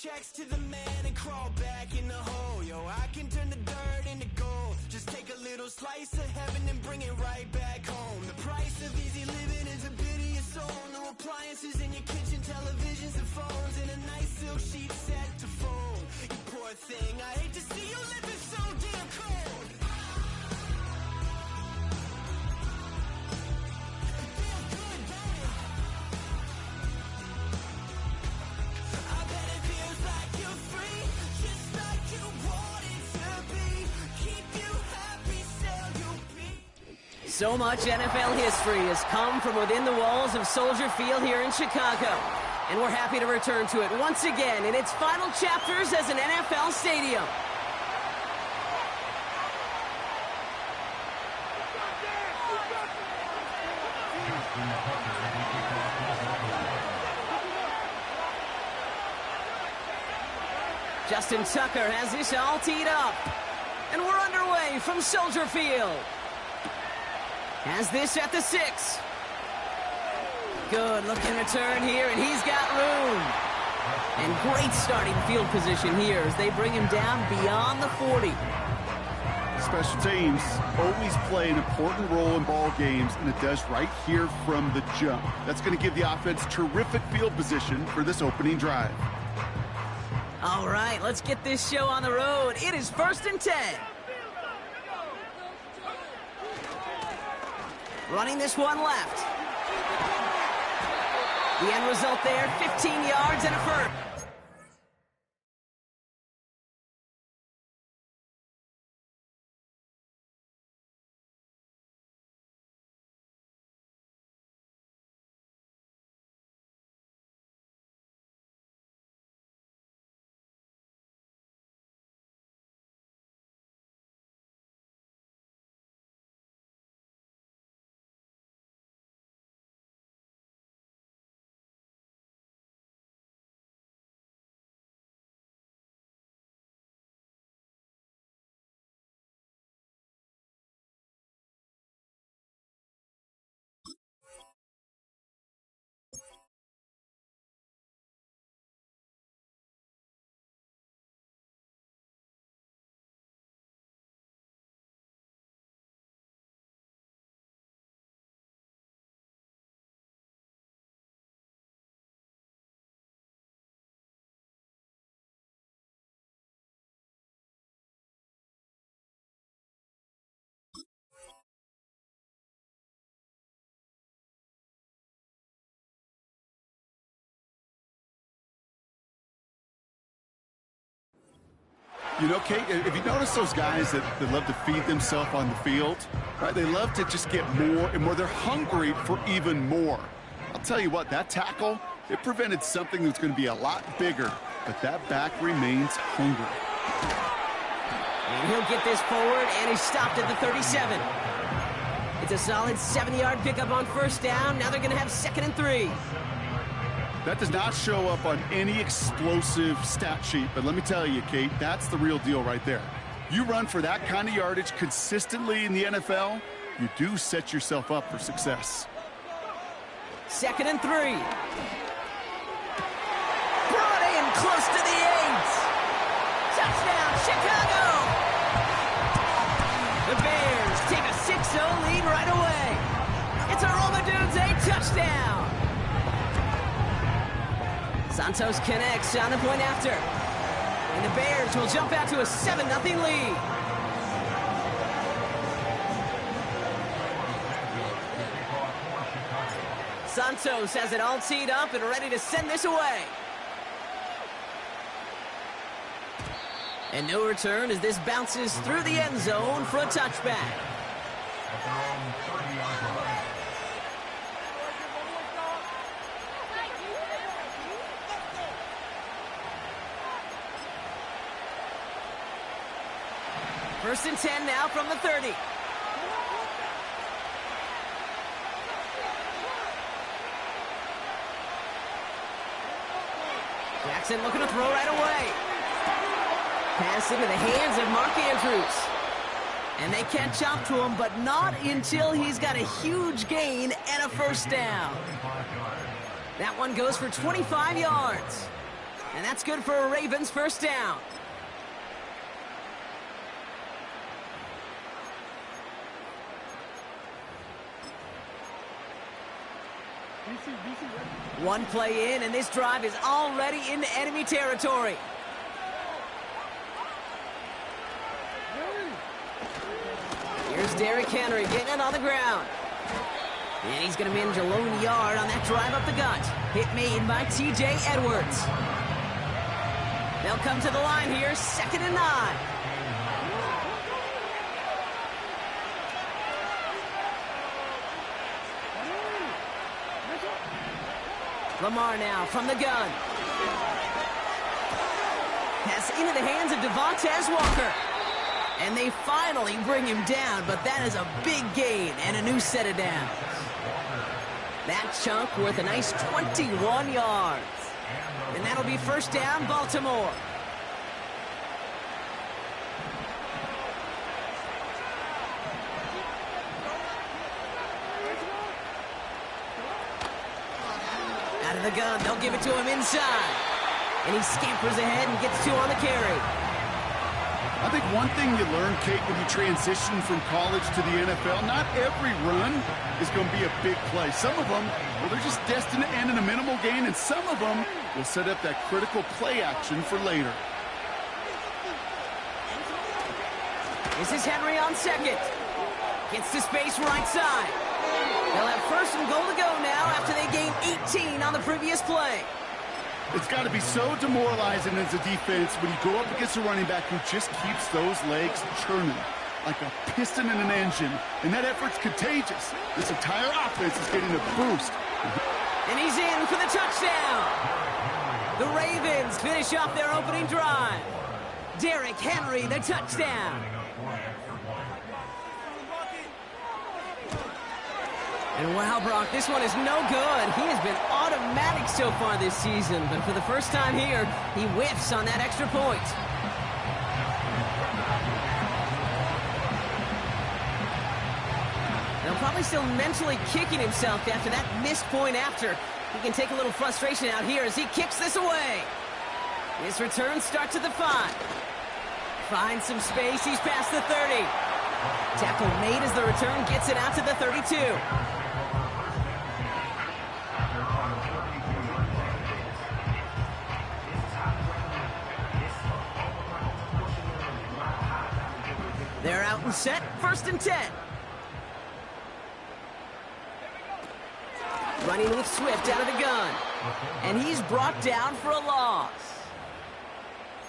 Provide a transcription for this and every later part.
checks to the man and crawl back in the hole. Yo, I can turn the dirt into gold. Just take a little slice of heaven and bring it right back home. The price of easy living is a bit of your soul. No appliances in your kitchen, televisions and phones, and a nice silk sheet set to fold. You poor thing, I hate to see you living so damn cold. So much NFL history has come from within the walls of Soldier Field here in Chicago. And we're happy to return to it once again in its final chapters as an NFL stadium. Justin Tucker has this all teed up. And we're underway from Soldier Field. Has this at the 6. Good looking return here, and he's got room. And great starting field position here as they bring him down beyond the 40. Special teams always play an important role in ball games, and it does right here from the jump. That's going to give the offense terrific field position for this opening drive. All right, let's get this show on the road. It is 1st and 10. Running this one left. The end result there, 15 yards and a first. You know, Kate, if you notice those guys that love to feed themselves on the field, right? They love to just get more and more. They're hungry for even more. I'll tell you what, that tackle, it prevented something that's going to be a lot bigger, but that back remains hungry. And he'll get this forward, and he's stopped at the 37. It's a solid 7-yard pickup on first down. Now they're going to have 2nd and 3. That does not show up on any explosive stat sheet, but let me tell you, Kate, that's the real deal right there. You run for that kind of yardage consistently in the NFL, you do set yourself up for success. 2nd and 3. Brought in close to the 8. Touchdown, Chicago! The Bears take a 6-0 lead right away. It's a Roma Dunze touchdown. Santos connects on the point after. And the Bears will jump out to a 7-0 lead. Santos has it all teed up and ready to send this away. And no return as this bounces through the end zone for a touchback. First and 10 now from the 30. Jackson looking to throw right away. Pass into the hands of Mark Andrews. And they catch up to him, but not until he's got a huge gain and a first down. That one goes for 25 yards. And that's good for a Ravens first down. One play in, and this drive is already into enemy territory. Here's Derrick Henry getting it on the ground. And he's going to manage a lone yard on that drive up the gut. Hit made by T.J. Edwards. They'll come to the line here, 2nd and 9. Lamar now from the gun. Pass into the hands of Devontae Walker. And they finally bring him down, but that is a big gain and a new set of downs. That chunk worth a nice 21 yards. And that'll be first down, Baltimore. Out of the gun, they'll give it to him inside. And he scampers ahead and gets 2 on the carry. I think one thing you learn, Kate, when you transition from college to the NFL, not every run is going to be a big play. Some of them, well, they're just destined to end in a minimal gain, and some of them will set up that critical play action for later. This is Henry on second. Gets to space right side. They'll have 1st and goal to go now after they gained 18 on the previous play. It's got to be so demoralizing as a defense when you go up against a running back who just keeps those legs churning like a piston in an engine. And that effort's contagious. This entire offense is getting a boost. And he's in for the touchdown. The Ravens finish off their opening drive. Derrick Henry, the touchdown. And wow, Brock, this one is no good. He has been automatic so far this season, but for the first time here, he whiffs on that extra point. Now, probably still mentally kicking himself after that missed point after. He can take a little frustration out here as he kicks this away. His return starts at the 5. Finds some space. He's past the 30. Tackle made as the return gets it out to the 32. They're out and set, 1st and 10. Running with Swift out of the gun. And he's brought down for a loss.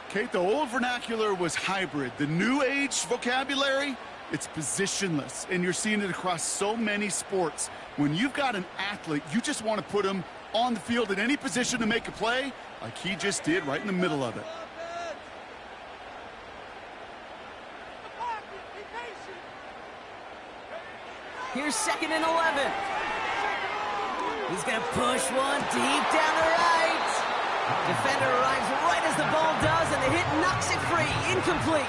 Kate, the old vernacular was hybrid. The new age vocabulary, it's positionless. And you're seeing it across so many sports. When you've got an athlete, you just want to put him on the field in any position to make a play, like he just did right in the middle of it. Here's 2nd and 11. He's going to push one deep down the right. Defender arrives right as the ball does, and the hit knocks it free. Incomplete.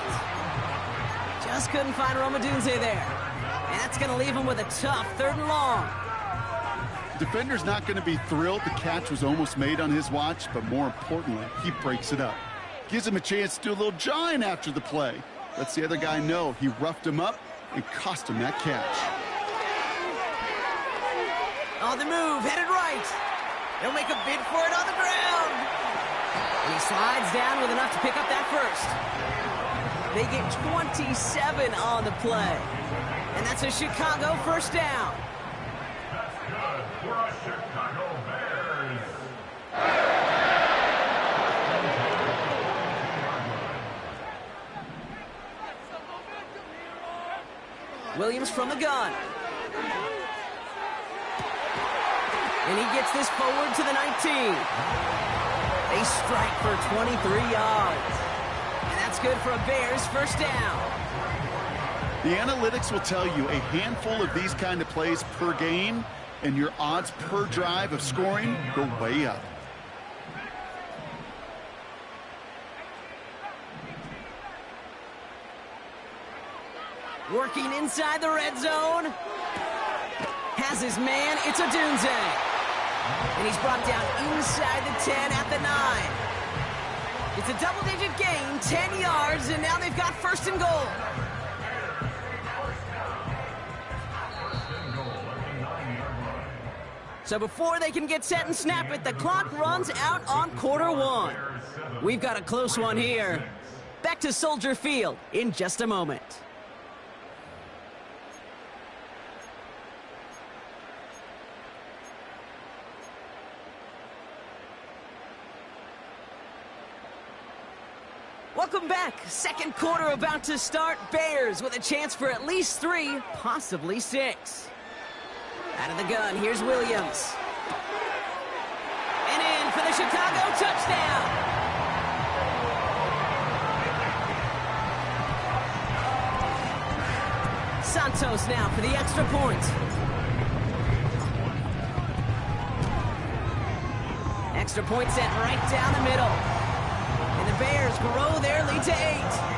Just couldn't find Romadunze there. And that's going to leave him with a tough 3rd and long. The defender's not going to be thrilled the catch was almost made on his watch, but more importantly, he breaks it up. Gives him a chance to do a little jawing after the play. Lets the other guy know he roughed him up and cost him that catch. On the move, headed right. He'll make a bid for it on the ground. And he slides down with enough to pick up that 1st. They get 27 on the play. And that's a Chicago 1st down. Williams from the gun. And he gets this forward to the 19. They strike for 23 yards. And that's good for a Bears 1st down. The analytics will tell you a handful of these kind of plays per game, and your odds per drive of scoring go way up. Working inside the red zone. Has his man, it's Odunze. And he's brought down inside the 10 at the 9. It's a double-digit gain, 10 yards, and now they've got first and goal. So before they can get set and snap it, the clock runs out on quarter one. We've got a close one here. Back to Soldier Field in just a moment. Welcome back. Second quarter about to start. Bears with a chance for at least 3, possibly 6. Out of the gun, here's Williams. And in for the Chicago touchdown. Santos now for the extra point. Extra point set right down the middle. And the Bears grow their lead to 8.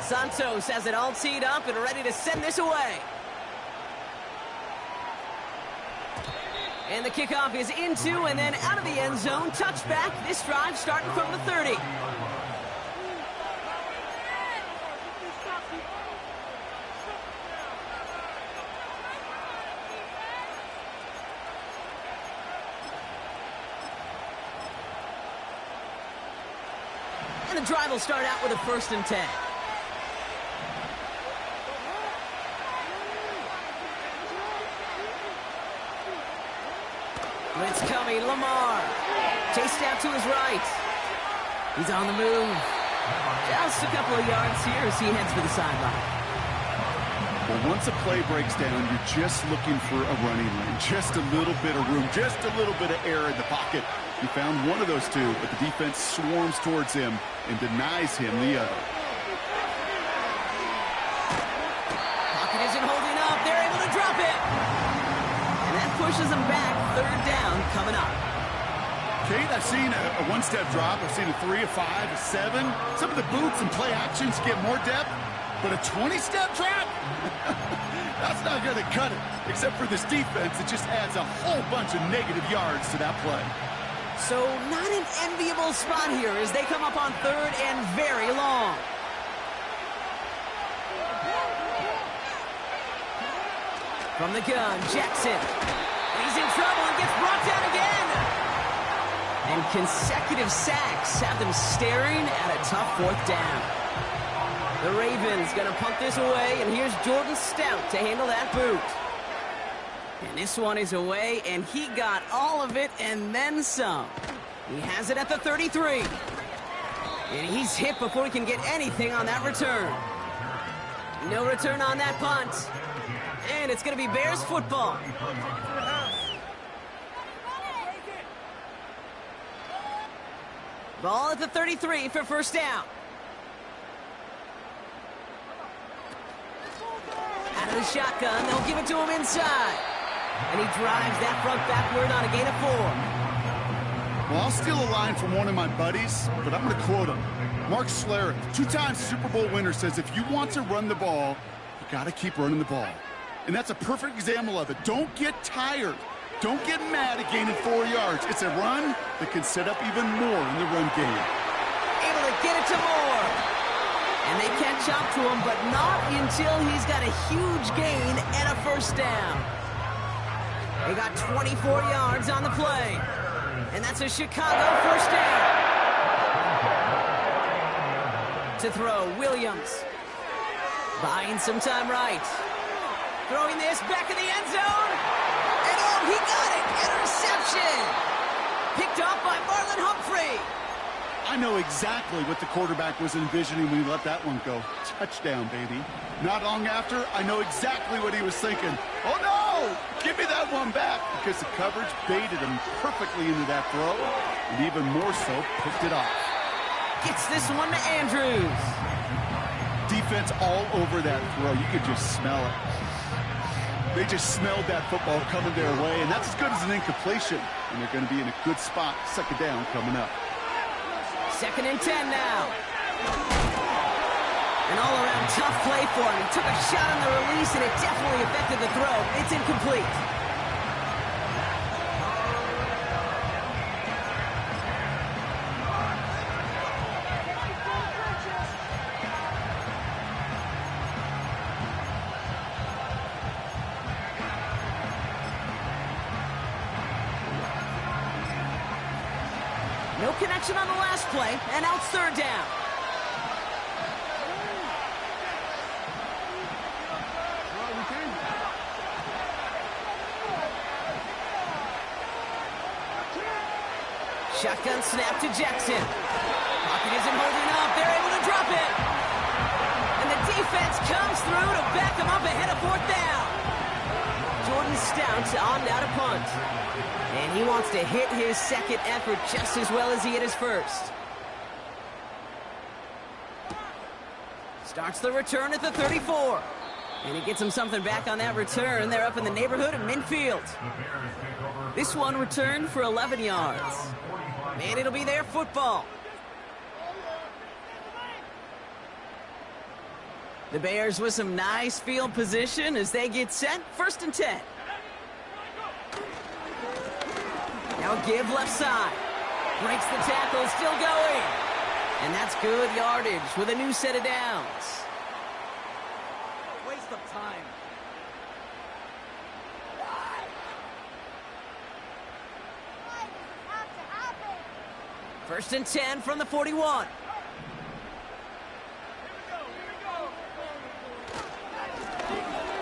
Santos has it all teed up and ready to send this away. And the kickoff is into and then out of the end zone. Touchback. This drive starting from the 30. And the drive will start out with a 1st and 10. Blitz coming, Lamar. Chased out to his right. He's on the move. Just a couple of yards here as he heads for the sideline. Well, once a play breaks down, you're just looking for a running lane. Just a little bit of room, just a little bit of air in the pocket. He found one of those two, but the defense swarms towards him and denies him the other. Pocket isn't holding up. They're able to drop it. And that pushes them back. 3rd down coming up. Kate, I've seen a one-step drop. I've seen a 3, a 5, a 7. Some of the boots and play actions get more depth, but a 20-step drop? That's not going to cut it. Except for this defense, it just adds a whole bunch of negative yards to that play. So not an enviable spot here as they come up on 3rd and very long. From the gun, Jackson. He's in trouble and gets brought down again. And consecutive sacks have them staring at a tough 4th down. The Ravens going to punt this away, and here's Jordan Stout to handle that boot. And this one is away, and he got all of it and then some. He has it at the 33. And he's hit before he can get anything on that return. No return on that punt. And it's going to be Bears football. Ball at the 33 for 1st down. Out of the shotgun, they'll give it to him inside. And he drives that front backward on a gain of 4. Well, I'll steal a line from one of my buddies, but I'm going to quote him. Mark Schlereth, 2-time Super Bowl winner, says if you want to run the ball, you got to keep running the ball. And that's a perfect example of it. Don't get tired. Don't get mad at gaining 4 yards. It's a run that can set up even more in the run game. Able to get it to Moore. And they catch up to him, but not until he's got a huge gain and a 1st down. They got 24 yards on the play. And that's a Chicago 1st down. To throw, Williams. Buying some time right. Throwing this back in the end zone. And oh, he got it. Interception. Picked off by Marlon Humphrey. I know exactly what the quarterback was envisioning when he let that one go. Touchdown, baby. Not long after, I know exactly what he was thinking. Oh, no! Give me that one back, because the coverage baited him perfectly into that throw, and even more so, picked it off. Gets this one to Andrews. Defense all over that throw. You could just smell it. They just smelled that football coming their way, and that's as good as an incompletion. And they're going to be in a good spot. 2nd down coming up. 2nd and 10 now. An all-around tough play for him. He took a shot on the release, and it definitely affected the throw. It's incomplete. No connection on the last play, and now it's third down. Shotgun snap to Jackson. Pocket isn't holding up. They're able to drop it. And the defense comes through to back them up ahead of fourth down. Jordan Stout on now to punt. And he wants to hit his second effort just as well as he hit his first. Starts the return at the 34. And he gets him something back on that return. They're up in the neighborhood of midfield. This one returned for 11 yards. And it'll be their football. The Bears with some nice field position as they get set. 1st and 10. Now a give left side. Breaks the tackle, still going. And that's good yardage with a new set of downs. Waste of time. 1st and 10 from the 41.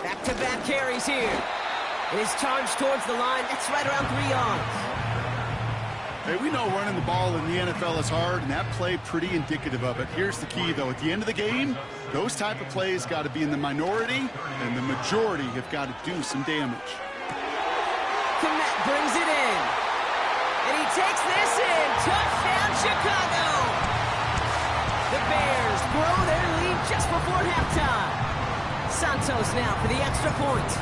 Back-to-back carries here. It is charged towards the line. That's right around 3 yards. Hey, we know running the ball in the NFL is hard, and that play pretty indicative of it. Here's the key, though. At the end of the game, those type of plays got to be in the minority, and the majority have got to do some damage. Kmet brings it in. And he takes this in. Touchdown, Chicago! The Bears grow their lead just before halftime. Santos now for the extra point.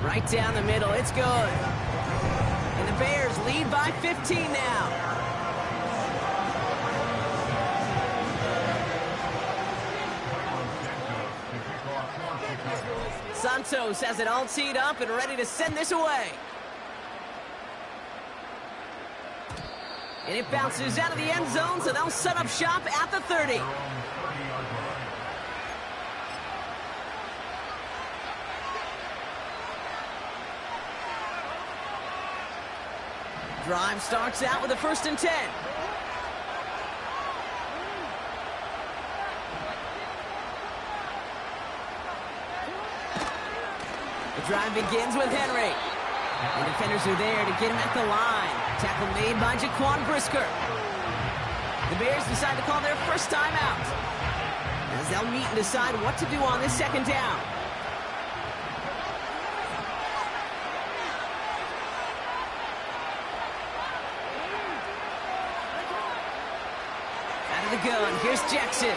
Right down the middle, it's good. And the Bears lead by 15 now. Santos has it all teed up and ready to send this away. And it bounces out of the end zone, so they'll set up shop at the 30. Drive starts out with a 1st and 10. The drive begins with Henry. The defenders are there to get him at the line. Tackle made by Jaquan Brisker. The Bears decide to call their first timeout, as they'll meet and decide what to do on this 2nd down. Out of the gun, here's Jackson.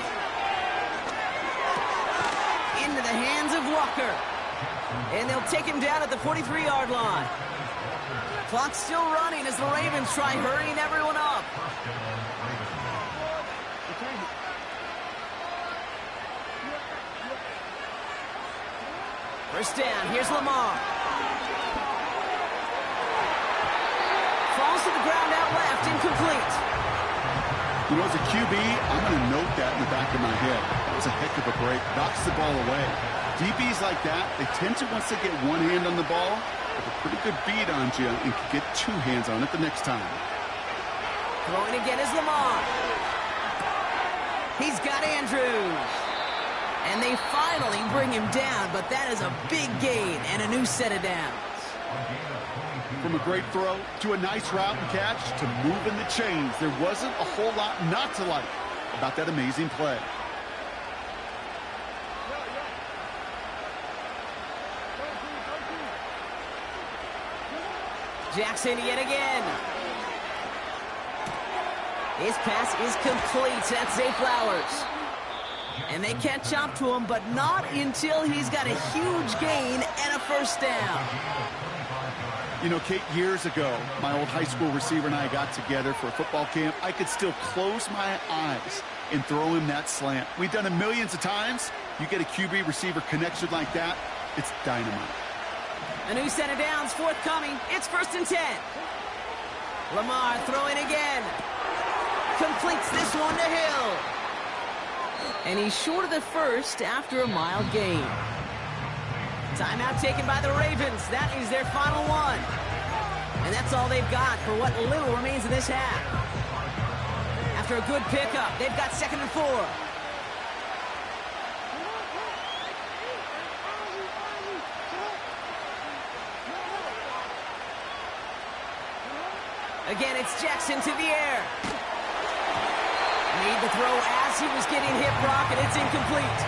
Into the hands of Walker. And they'll take him down at the 43-yard line. Clock's still running as the Ravens try hurrying everyone up. First down, here's Lamar. Falls to the ground out left, incomplete. You know, as a QB, I'm going to note that in the back of my head. That was a heck of a break. Knocks the ball away. DBs like that, they tend to, once they get one hand on the ball, have a pretty good beat on you and can get 2 hands on it the next time. Throwing again is Lamar. He's got Andrews. And they finally bring him down, but that is a big gain and a new set of downs. From a great throw to a nice route and catch to moving the chains, there wasn't a whole lot not to like about that amazing play. Jackson yet again. His pass is complete. That's Zay Flowers. And they catch up to him, but not until he's got a huge gain and a 1st down. You know, Kate, years ago, my old high school receiver and I got together for a football camp. I could still close my eyes and throw him that slant. We've done it millions of times. You get a QB receiver connection like that, it's dynamite. A new set of downs forthcoming. It's 1st and 10. Lamar throwing again. Completes this one to Hill. And he's short of the first after a mild gain. Timeout taken by the Ravens. That is their final one. And that's all they've got for what little remains of this half. After a good pickup, they've got 2nd and 4. Again, it's Jackson to the air. Made the throw as he was getting hit, Brock, and it's incomplete.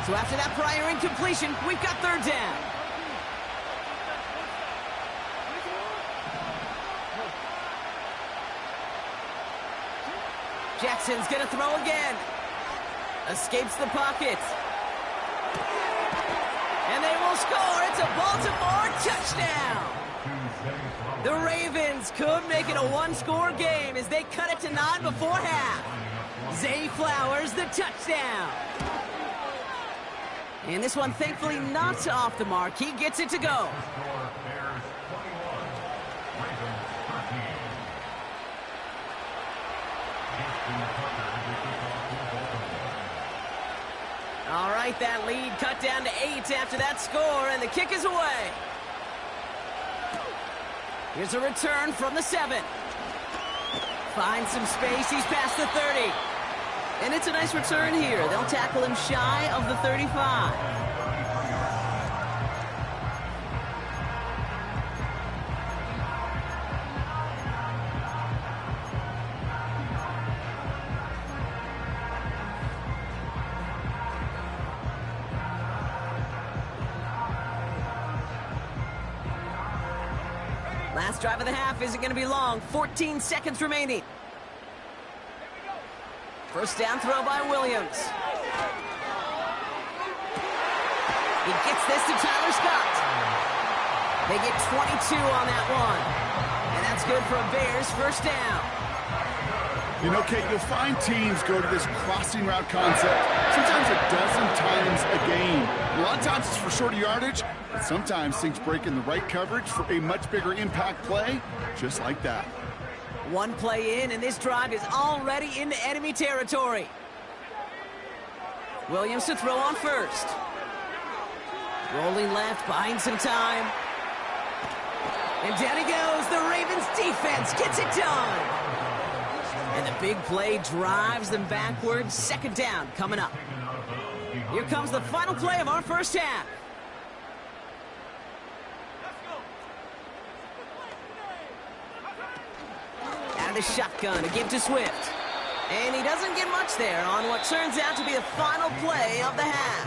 So after that prior incompletion, we've got 3rd down. Jackson's gonna throw again. Escapes the pocket. And they will score. It's a Baltimore touchdown. The Ravens could make it a 1-score game as they cut it to 9 before half. Zay Flowers, the touchdown. And this one, thankfully, not off the mark. He gets it to go. All right, that lead cut down to 8 after that score, and the kick is away. Here's a return from the 7. Finds some space. He's past the 30. And it's a nice return here. They'll tackle him shy of the 35. Last drive of the half isn't going to be long. 14 seconds remaining. First down throw by Williams. He gets this to Tyler Scott. They get 22 on that one. And that's good for a Bears first down. You know, Kate, you'll find teams go to this crossing route concept sometimes a dozen times a game. A lot of times it's for shorter yardage, but sometimes things break in the right coverage for a much bigger impact play, just like that. One play in, and this drive is already into enemy territory. Williams to throw on first. Rolling left, buying some time. And down he goes. The Ravens defense gets it done. And the big play drives them backwards. 2nd down coming up. Here comes the final play of our first half. Out of the shotgun to give to Swift. And he doesn't get much there on what turns out to be the final play of the half.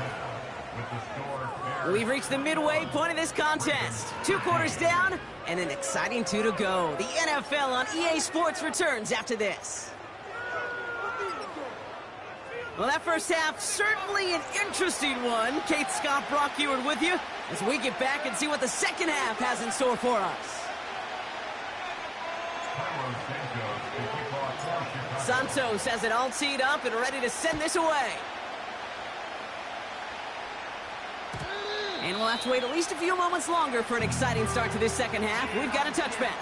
We've reached the midway point of this contest. 2 quarters down and an exciting 2 to go. The NFL on EA Sports returns after this. Well, that first half, certainly an interesting one. Kate Scott, Brock Eward with you as we get back and see what the second half has in store for us. Santos has it all teed up and ready to send this away. And we'll have to wait at least a few moments longer for an exciting start to this second half. We've got a touchback.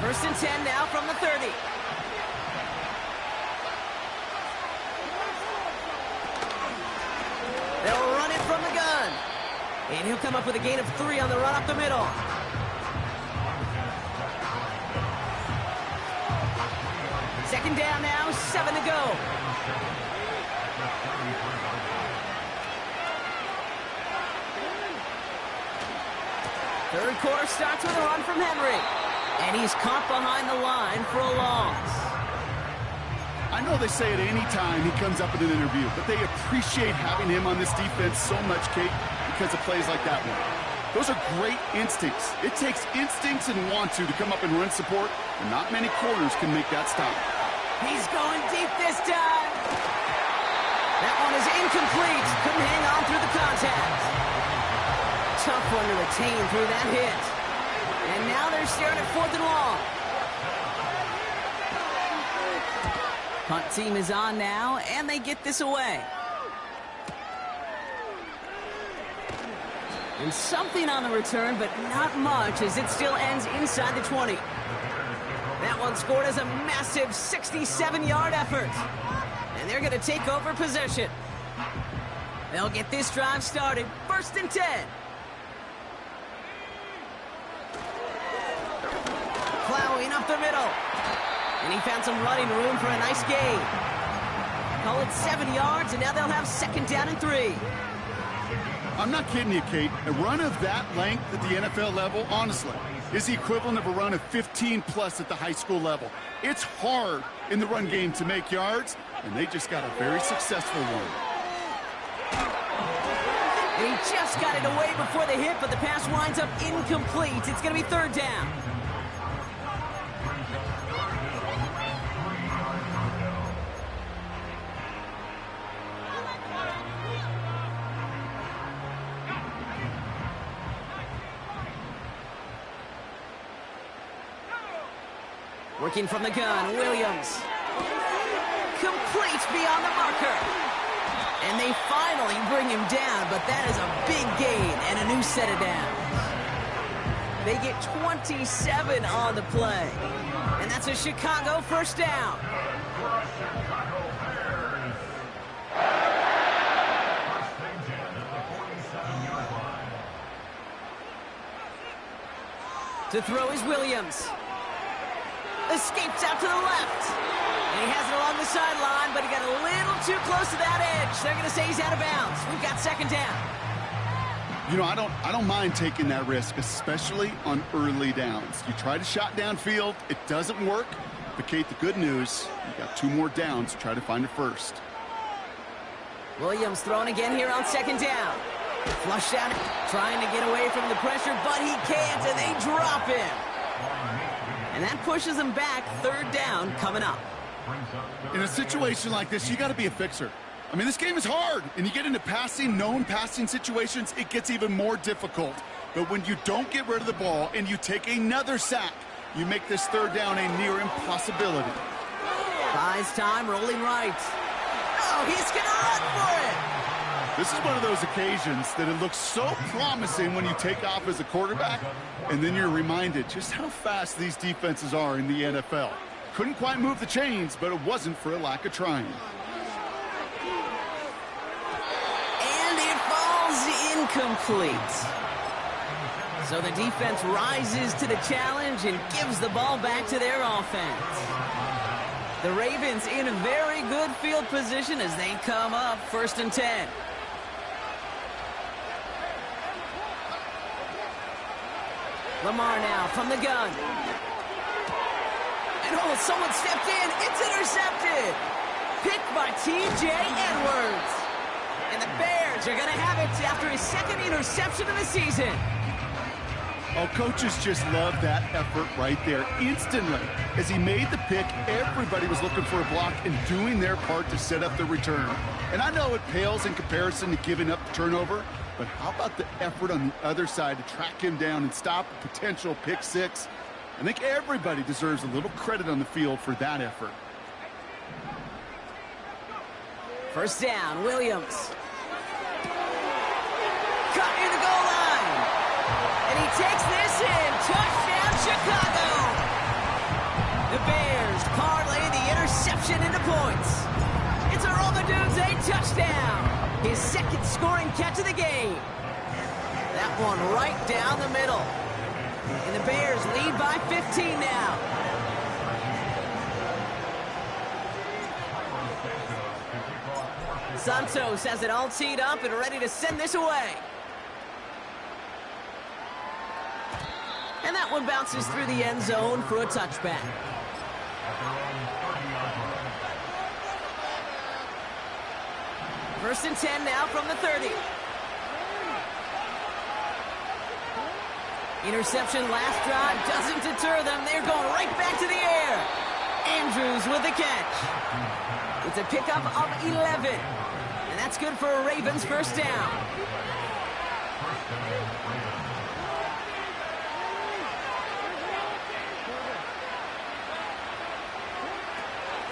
First and 10 now from the 30. They'll run it from the gun. And he'll come up with a gain of 3 on the run up the middle. Second down now, 7 to go. Third quarter starts with a run from Henry. And he's caught behind the line for a loss. I know they say it any time he comes up in an interview, but they appreciate having him on this defense so much, Kate, because of plays like that one. Those are great instincts. It takes instincts and want to come up and run support, and not many corners can make that stop. He's going deep this time. That one is incomplete. Couldn't hang on through the contact. Tough one to retain through that hit. And now they're staring at 4th and long. Punt team is on now, and they get this away. And something on the return, but not much, as it still ends inside the 20. That one scored as a massive 67-yard effort. And they're going to take over possession. They'll get this drive started. 1st and 10. Plowing up the middle. And he found some running room for a nice gain. Call it 7 yards, and now they'll have 2nd down and 3. I'm not kidding you, Kate. A run of that length at the NFL level, honestly, is the equivalent of a run of 15-plus at the high school level. It's hard in the run game to make yards, and they just got a very successful one. And he just got it away before the hit, but the pass winds up incomplete. It's going to be 3rd down. Working from the gun, Williams. Complete beyond the marker. And they finally bring him down, but that is a big gain and a new set of downs. They get 27 on the play. And that's a Chicago 1st down. To throw is Williams. Escapes out to the left. And he has it along the sideline, but he got a little too close to that edge. They're going to say he's out of bounds. We've got 2nd down. You know, I don't mind taking that risk, especially on early downs. You try to shot downfield, it doesn't work. But, Kate, the good news, you got 2 more downs to try to find a 1st. Williams throwing again here on 2nd down. Flushed out, trying to get away from the pressure, but he can't, and they drop him. And that pushes them back. 3rd down coming up. In a situation like this, you got to be a fixer. I mean, this game is hard, and you get into known passing situations, it gets even more difficult. But when you don't get rid of the ball and you take another sack, you make this 3rd down a near impossibility. Buys time, rolling right. Oh, he's going to run for it. This is one of those occasions that it looks so promising when you take off as a quarterback, and then you're reminded just how fast these defenses are in the NFL. Couldn't quite move the chains, but it wasn't for a lack of trying. And it falls incomplete. So the defense rises to the challenge and gives the ball back to their offense. The Ravens in a very good field position as they come up 1st and 10. Lamar now from the gun. And oh, someone stepped in. It's intercepted. Picked by T.J. Edwards. And the Bears are going to have it after his 2nd interception of the season. Oh, coaches just love that effort right there. Instantly, as he made the pick, everybody was looking for a block and doing their part to set up the return. And I know it pales in comparison to giving up the turnover, but how about the effort on the other side to track him down and stop a potential pick 6? I think everybody deserves a little credit on the field for that effort. 1st down, Williams. Cut in the goal line. And he takes this in. Touchdown, Chicago. The Bears parlay the interception into points. It's a Romadudes a touchdown. His 2nd scoring catch of the game. That one right down the middle. And the Bears lead by 15 now. Santos has it all teed up and ready to send this away. And that one bounces through the end zone for a touchback. First and 10 now from the 30. Interception last drive doesn't deter them. They're going right back to the air. Andrews with the catch. It's a pickup of 11. And that's good for a Ravens 1st down.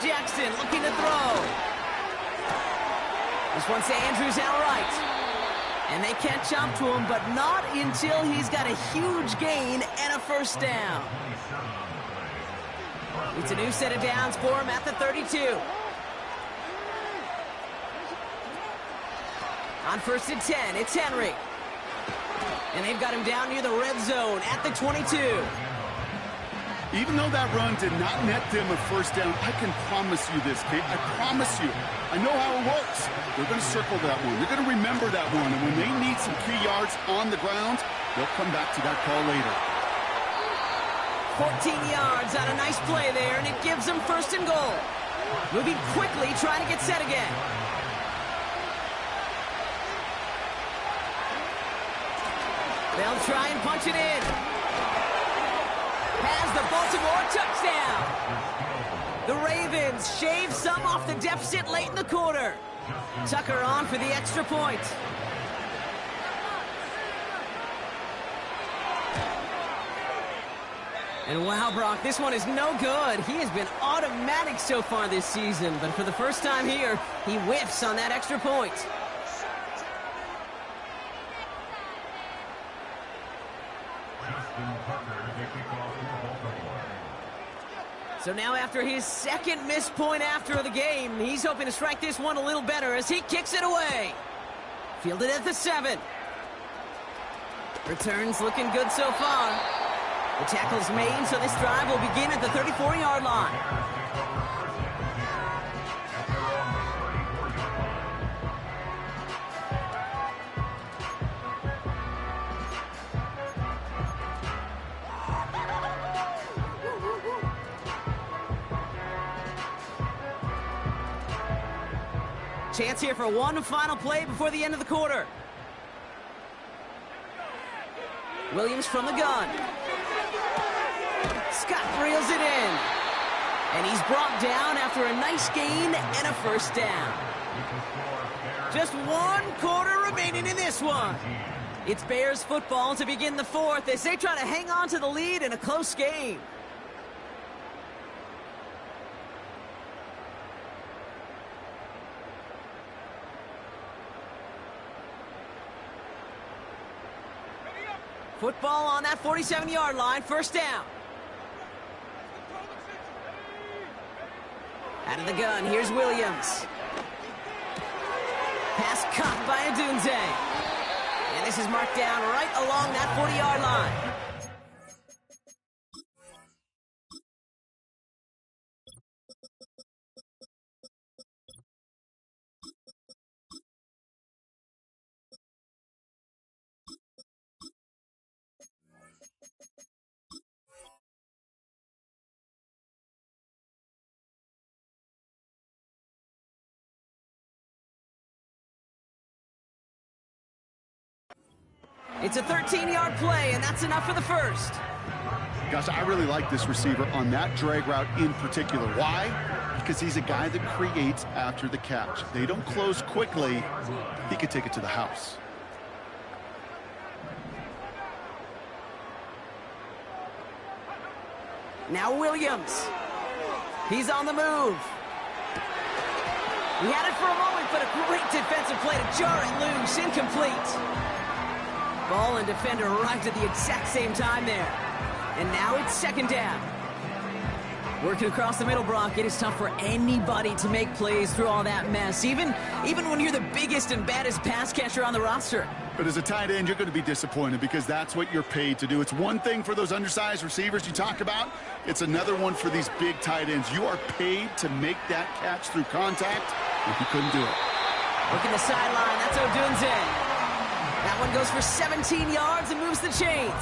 Jackson looking to throw. This one's to Andrews outright. And they can't jump to him, but not until he's got a huge gain and a first down. It's a new set of downs for him at the 32. On 1st and 10, it's Henry. And they've got him down near the red zone at the 22. Even though that run did not net them a first down, I can promise you this, Kate. I promise you. I know how it works. They're going to circle that one. They're going to remember that one. And when they need some key yards on the ground, they'll come back to that call later. 14 yards on a nice play there, and it gives them 1st and goal. Moving quickly, trying to get set again. They'll try and punch it in. Has the Baltimore touchdown. The Ravens shave some off the deficit late in the quarter. Tucker on for the extra point. And wow, Brock, this one is no good. He has been automatic so far this season, but for the first time here, he whiffs on that extra point. So now after his second missed point after the game, he's hoping to strike this one a little better as he kicks it away. Fielded at the 7. Returns looking good so far. The tackle's made, so this drive will begin at the 34-yard line. Chance here for one final play before the end of the quarter. Williams from the gun. Scott reels it in. And he's brought down after a nice gain and a first down. Just 1 quarter remaining in this one. It's Bears football to begin the 4th as they try to hang on to the lead in a close game. Football on that 47-yard line, first down. Out of the gun, here's Williams. Pass caught by Odunze. And this is marked down right along that 40-yard line. It's a 13-yard play, and that's enough for the first. Gosh, I really like this receiver on that drag route in particular. Why? Because he's a guy that creates after the catch. They don't close quickly. He could take it to the house. Now Williams. He's on the move. He had it for a moment, but a great defensive play to jar it loose. Incomplete. Ball and defender arrived at the exact same time there. And now it's second down. Working across the middle, Brock, it is tough for anybody to make plays through all that mess, even when you're the biggest and baddest pass catcher on the roster. But as a tight end, you're going to be disappointed because that's what you're paid to do. It's one thing for those undersized receivers you talk about. It's another one for these big tight ends. You are paid to make that catch through contact, and he couldn't do it. Working the sideline, that's Odunze. That one goes for 17 yards and moves the chains.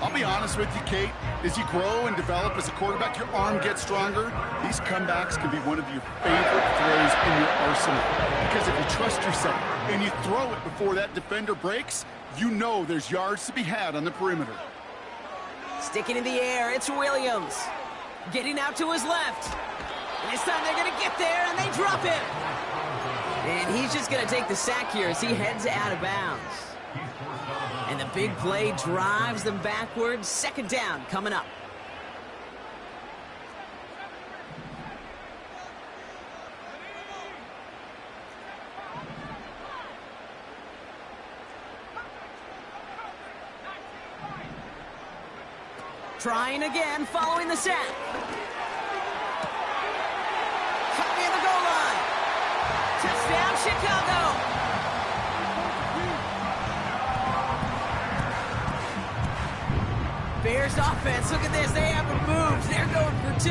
I'll be honest with you, Kate. As you grow and develop as a quarterback, your arm gets stronger. These comebacks can be one of your favorite throws in your arsenal. Because if you trust yourself and you throw it before that defender breaks, you know there's yards to be had on the perimeter. Sticking in the air, it's Williams. Getting out to his left. And this time they're going to get there, and they drop him. And he's just going to take the sack here as he heads out of bounds. And the big play drives them backwards. Second down coming up. Trying again following the sack. Caught near the goal line. Touchdown, Chicago. Bears offense, look at this. They haven't moved. They're going for 2.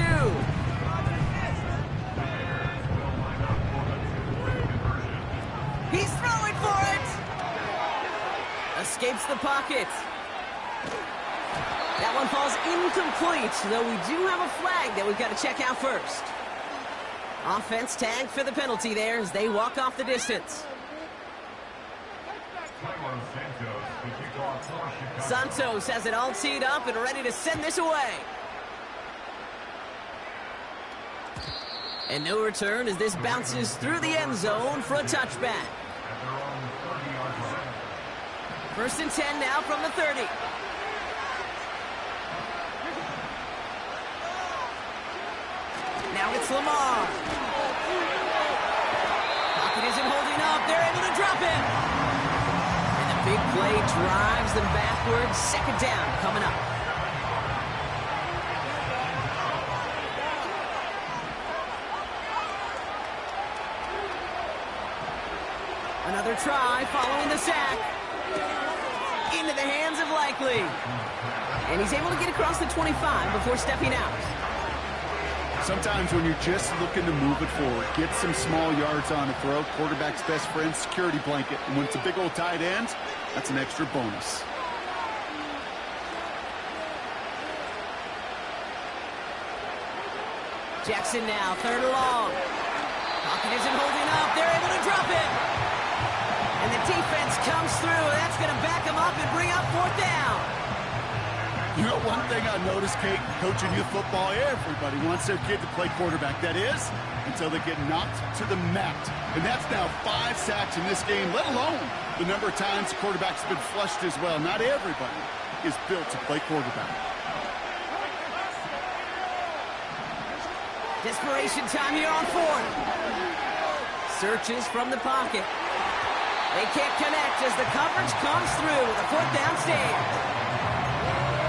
He's throwing for it. Escapes the pocket. That one falls incomplete, though we do have a flag that we've got to check out first. Offense tagged for the penalty there as they walk off the distance. Santos has it all teed up and ready to send this away. And no return as this bounces through the end zone for a touchback. 1st and 10 now from the 30. Now it's Lamar. Pocket isn't holding up. They're able to drop it. Big play drives them backwards. 2nd down coming up. Another try following the sack. Into the hands of Likely. And he's able to get across the 25 before stepping out. Sometimes when you're just looking to move it forward, get some small yards on a throw, quarterback's best friend, security blanket. And when it's a big old tight end, that's an extra bonus. Jackson now, 3rd and long. Pocket isn't holding up. They're able to drop it. And the defense comes through. That's going to back them up and bring up 4th down. You know, one thing I noticed, Kate, coaching youth football, everybody wants their kid to play quarterback. That is, until they get knocked to the mat. And that's now 5 sacks in this game, let alone the number of times the quarterback's been flushed as well. Not everybody is built to play quarterback. Desperation time here on 4th. Searches from the pocket. They can't connect as the coverage comes through with a 4th down stand.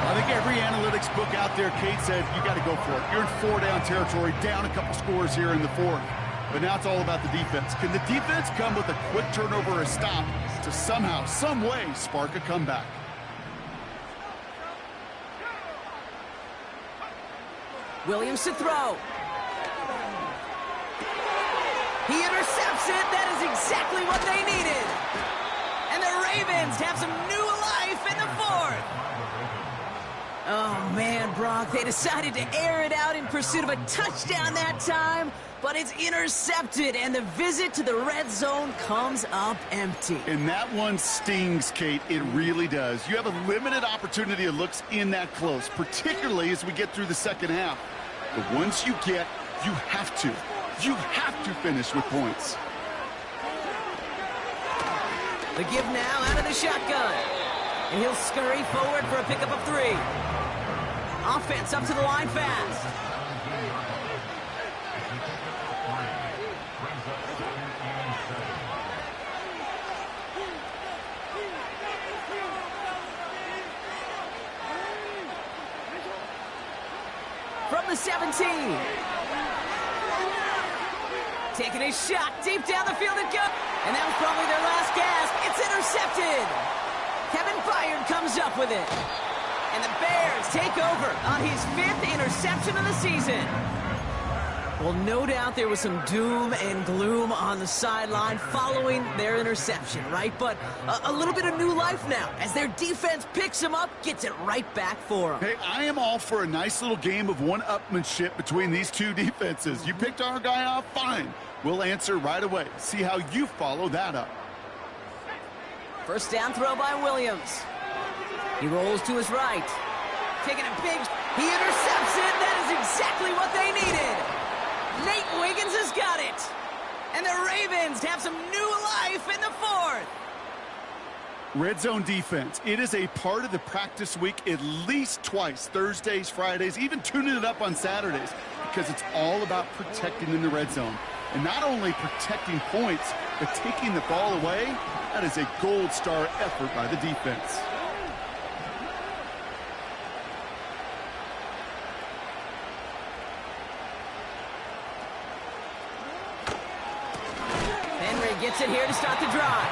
I think every analytics book out there, Kate, said you got to go for it. You're in 4-down territory, down a couple scores here in the 4th. But now it's all about the defense. Can the defense come with a quick turnover or a stop to somehow, some way, spark a comeback? Williams to throw. He intercepts it. That is exactly what they needed. And the Ravens have some new life in the 4th. Oh, man, Brock, they decided to air it out in pursuit of a touchdown that time, but it's intercepted, and the visit to the red zone comes up empty. And that one stings, Kate. It really does. You have a limited opportunity of looks in that close, particularly as we get through the 2nd half. But once you get, you have to finish with points. The give now out of the shotgun. And he'll scurry forward for a pickup of 3. Offense up to the line fast. From the 17. Taking a shot deep down the field and go. And that was probably their last gasp. It's intercepted. Kevin Byard comes up with it. And the Bears take over on his 5th interception of the season. Well, no doubt there was some doom and gloom on the sideline following their interception, right? But a little bit of new life now as their defense picks them up, gets it right back for them. Hey, I am all for a nice little game of one-upmanship between these two defenses. You picked our guy off, fine. We'll answer right away. See how you follow that up. First down throw by Williams. He rolls to his right. Taking a big... He intercepts it. That is exactly what they needed. Nate Wiggins has got it. And the Ravens have some new life in the 4th. Red zone defense. It is a part of the practice week at least twice. Thursdays, Fridays, even tuning it up on Saturdays. Because it's all about protecting in the red zone. And not only protecting points, but taking the ball away. That is a gold star effort by the defense. gets it here to start the drive.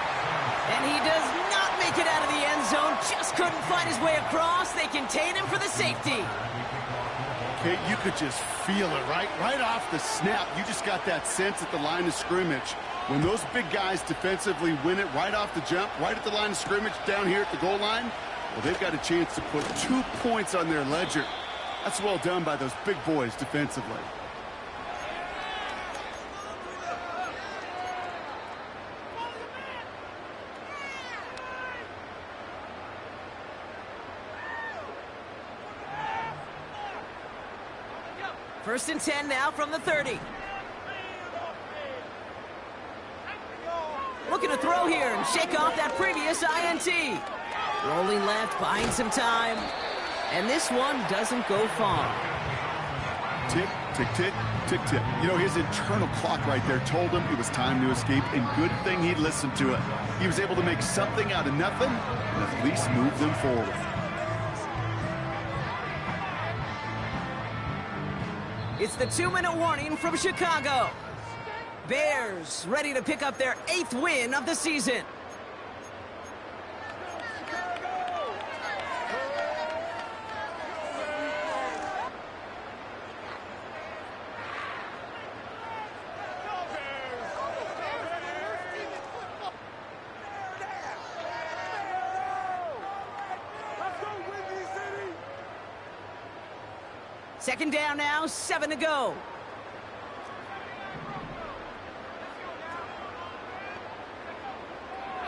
And he does not make it out of the end zone. Just couldn't find his way across. They contain him for the safety. Okay, you could just feel it, right? Right off the snap, you just got that sense at the line of scrimmage. When those big guys defensively win it right off the jump, right at the line of scrimmage down here at the goal line, well, they've got a chance to put 2 points on their ledger. That's well done by those big boys defensively. First and 10 now from the 30. Looking to throw here and shake off that previous INT. Rolling left, buying some time. And this one doesn't go far. Tick, tick, tick, tick, tick. You know, his internal clock right there told him it was time to escape, and good thing he listened to it. He was able to make something out of nothing and at least move them forward. It's the 2-minute warning from Chicago. Bears ready to pick up their 8th win of the season. Second down now, 7 to go.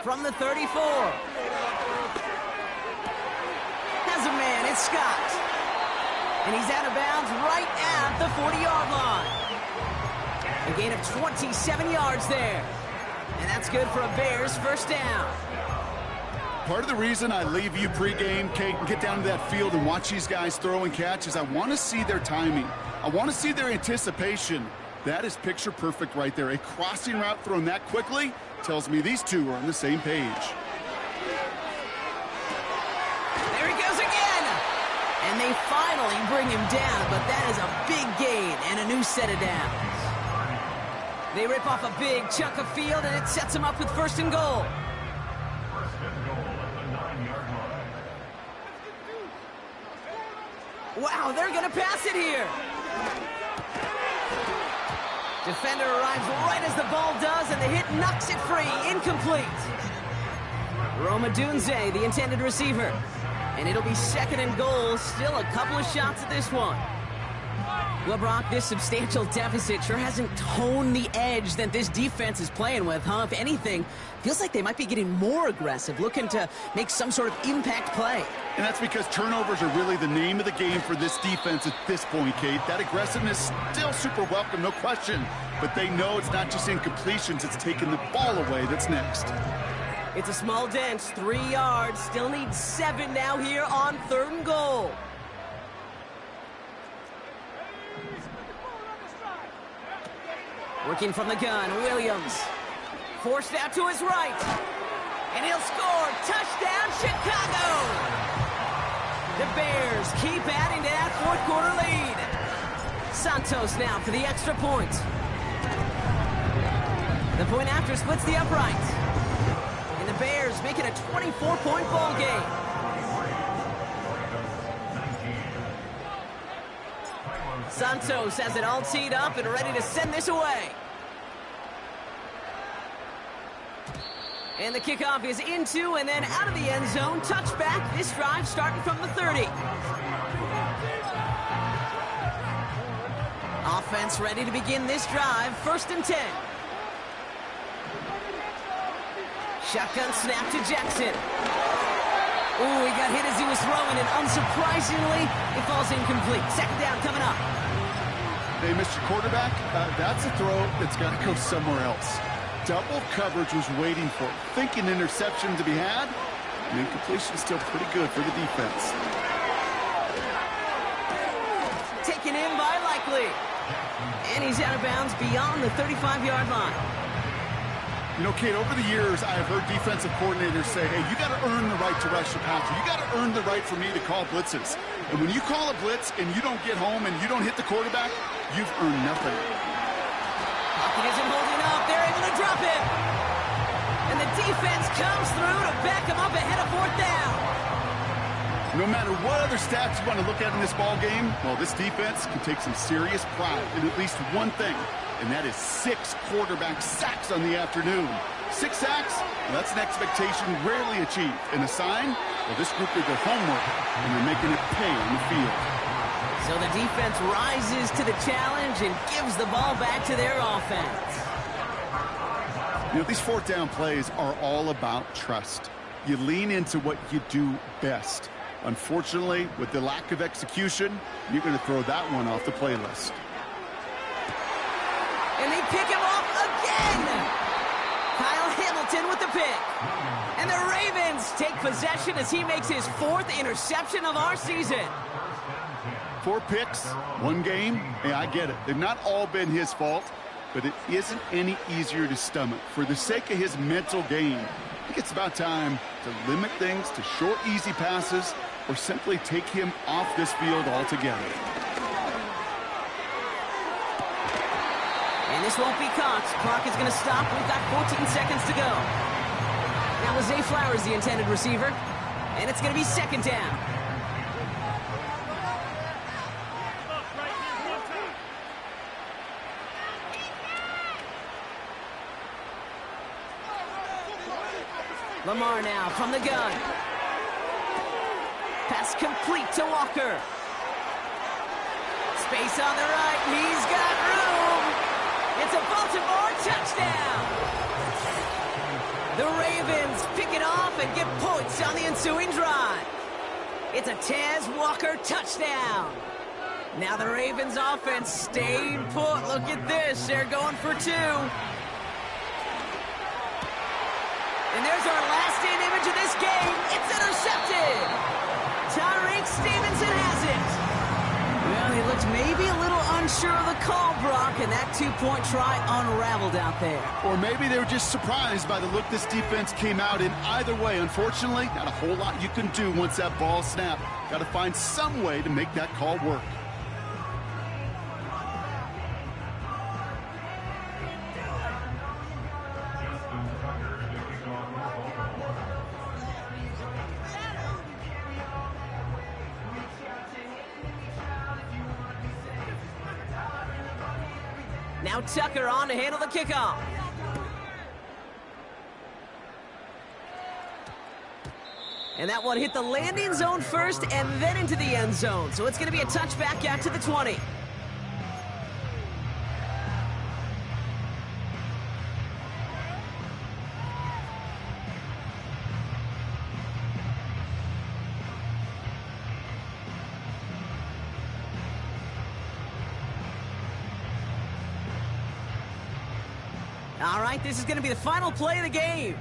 From the 34. Has a man, it's Scott. And he's out of bounds right at the 40-yard line. A gain of 27 yards there. And that's good for a Bears first down. Part of the reason I leave you pregame, Kate, and get down to that field and watch these guys throw and catch is I want to see their timing. I want to see their anticipation. That is picture perfect right there. A crossing route thrown that quickly tells me these two are on the same page. There he goes again! And they finally bring him down, but that is a big gain and a new set of downs. They rip off a big chunk of field, and it sets them up with first and goal. Wow, they're going to pass it here. Defender arrives right as the ball does, and the hit knocks it free. Incomplete. Rome Odunze, the intended receiver. And it'll be second and goal. Still a couple of shots at this one. Well, Brock, this substantial deficit sure hasn't toned the edge that this defense is playing with, huh? If anything, feels like they might be getting more aggressive, looking to make some sort of impact play. And that's because turnovers are really the name of the game for this defense at this point, Kate. That aggressiveness still super welcome, no question. But they know it's not just incompletions, it's taking the ball away that's next. It's a small dent, 3 yards. Still needs 7 now here on third and goal. Working from the gun, Williams. Forced out to his right. And he'll score. Touchdown, Chicago! The Bears keep adding to that fourth quarter lead. Santos now for the extra point. The point after splits the upright. And the Bears make it a 24-point ball game. Santos has it all teed up and ready to send this away. And the kickoff is into and then out of the end zone. Touchback, this drive starting from the 30. Offense ready to begin this drive, first and 10. Shotgun snap to Jackson. Ooh, he got hit as he was throwing, and unsurprisingly, it falls incomplete. Second down coming up. Hey, Mr. Quarterback, that's a throw that's got to go somewhere else. Double coverage was waiting for it. Thinking interception to be had, and incompletion still pretty good for the defense. Taken in by Likely. And he's out of bounds beyond the 35-yard line. You know, Kate, over the years, I have heard defensive coordinators say, hey, you got to earn the right to rush the passer. You got to earn the right for me to call blitzes. And when you call a blitz and you don't get home and you don't hit the quarterback, you've earned nothing. Pocket isn't holding up. They're able to drop it. And the defense comes through to back him up ahead of 4th down. No matter what other stats you want to look at in this ball game, well, this defense can take some serious pride in at least one thing, and that is 6 quarterback sacks on the afternoon. 6 sacks, well, that's an expectation rarely achieved. And a sign, well, this group did their homework, and they're making it pay on the field. So the defense rises to the challenge and gives the ball back to their offense. You know, these 4th down plays are all about trust. You lean into what you do best. Unfortunately, with the lack of execution, you're going to throw that one off the playlist. And they pick him off again! Kyle Hamilton with the pick. And the Ravens take possession as he makes his 4th interception of our season. 4 picks, 1 game. Hey, I get it. They've not all been his fault, but it isn't any easier to stomach. For the sake of his mental game, I think it's about time to limit things to short, easy passes or simply take him off this field altogether. And this won't be caught. Clock is going to stop. We've got 14 seconds to go. Now Zay Flowers, the intended receiver. And it's going to be 2nd down. Lamar now from the gun. Pass complete to Walker. Space on the right. He's got room. It's a Baltimore touchdown. The Ravens pick it off and get points on the ensuing drive. It's a Tez Walker touchdown. Now the Ravens offense staying put. Look at this. They're going for 2. And there's our last-in image of this game. It's intercepted. Tyreek Stevenson has it. Well, he looked maybe a little unsure of the call, Brock, and that 2-point try unraveled out there. Or maybe they were just surprised by the look this defense came out in. Either way, unfortunately, not a whole lot you can do once that ball snapped. Got to find some way to make that call work. Now Tucker on to handle the kickoff. And that one hit the landing zone first and then into the end zone. So it's going to be a touchback out to the 20. All right, this is going to be the final play of the game.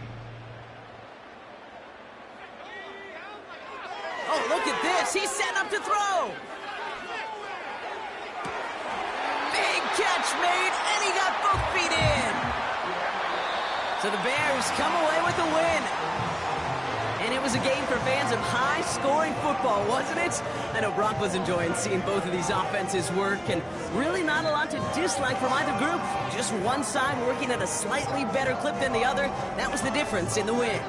Oh, look at this. He's setting up to throw. Big catch made, and he got both feet in. So the Bears come away with a win. And it was a game for fans of high-scoring football, wasn't it? I know Brock was enjoying seeing both of these offenses work, and really not a lot to dislike from either group. Just one side working at a slightly better clip than the other. That was the difference in the win.